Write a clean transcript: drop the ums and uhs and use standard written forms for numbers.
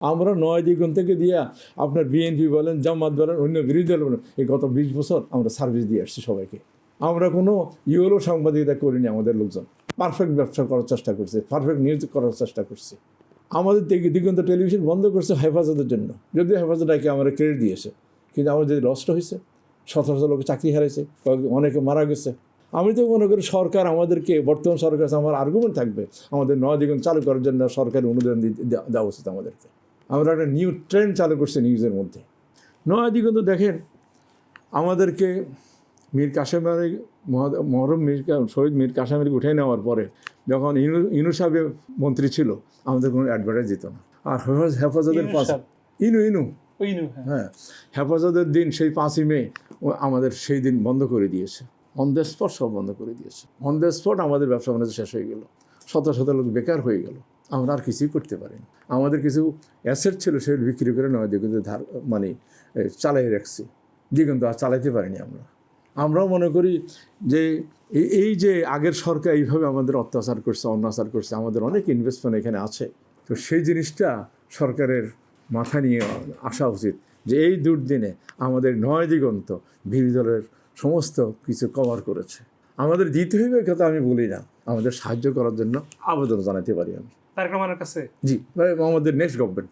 আমরা 9 দিগন্ত থেকে দিয়া আপনার বিএনপি বলেন, জামাত বলেন, অন্য বিরোধী দল বলেন, এই গত 20 বছর আমরা সার্ভিস দিয়ে আসছি সবাইকে। আমরা কোনো ইউরো সাংবাদিকতা করিনি। আমাদের লোকজন পারফেক্ট ব্যবসা করার চেষ্টা করছে, পারফেক্ট নিউজ করার চেষ্টা করছে। আমাদের দিগন্ত টেলিভিশন বন্ধ করছে হেফাজতের জন্য, যদিও হেফাজতটাকে আমরা ক্রেডিট দিয়েছে, কিন্তু আমার যে লসটা হয়েছে, 1700 লোক চাকরি হারাইছে, অনেকে মারা গেছে। আমি তো মনে করি সরকার আমাদেরকে, বর্তমান সরকার আমার আর্গুমেন্ট থাকবে আমাদের 9 দিগন্ত চালু করার জন্য সরকারি অনুদান দেওয়া উচিত আমাদেরকে। আমরা একটা নিউ ট্রেন্ড চালু করছি নিউজের মধ্যে। 9 দিগন্ত দেখেন আমাদেরকে মীর কাসেম আলী, মহরম শহীদ মীর কাসেম আলীকে উঠে নেওয়ার পরে যখন ইনু সাহেব মন্ত্রী ছিল, আমাদের কোনো অ্যাডভার্টাইজ দিত না। আর হেফাজতের ইনু হ্যাঁ, হেফাজতের দিন সেই 5ই মে আমাদের সেই দিন বন্ধ করে দিয়েছে, অন দ্য স্পট সব বন্ধ করে দিয়েছে। অন দ্য স্পট আমাদের ব্যবসা বাণিজ্য শেষ হয়ে গেল, শত শত লোক বেকার হয়ে গেল। আমরা আর কিছুই করতে পারিনি। আমাদের কিছু অ্যাসেট ছিল, সেগুলো বিক্রি করে 9 দিগন্ত মানে চালাই রাখছি, দিগন্ত আর চালাইতে পারিনি আমরা। আমরাও মনে করি যে এই যে আগের সরকার এইভাবে আমাদের অত্যাচার করছে, অনাচার করছে, আমাদের অনেক ইনভেস্টমেন্ট এখানে আছে, তো সেই জিনিসটা সরকারের মাথা নিয়ে আসা উচিত যে এই দুর্দিনে আমাদের 9 দিগন্ত বিরোধী দলের সমস্ত কিছু কভার করেছে। আমাদের দিতে হইবে কথা আমি বলি না, আমাদের সাহায্য করার জন্য আবেদন জানাতে পারি আমি তারেক রহমানের কাছে। জি, আমাদের নেক্সট গভর্নমেন্ট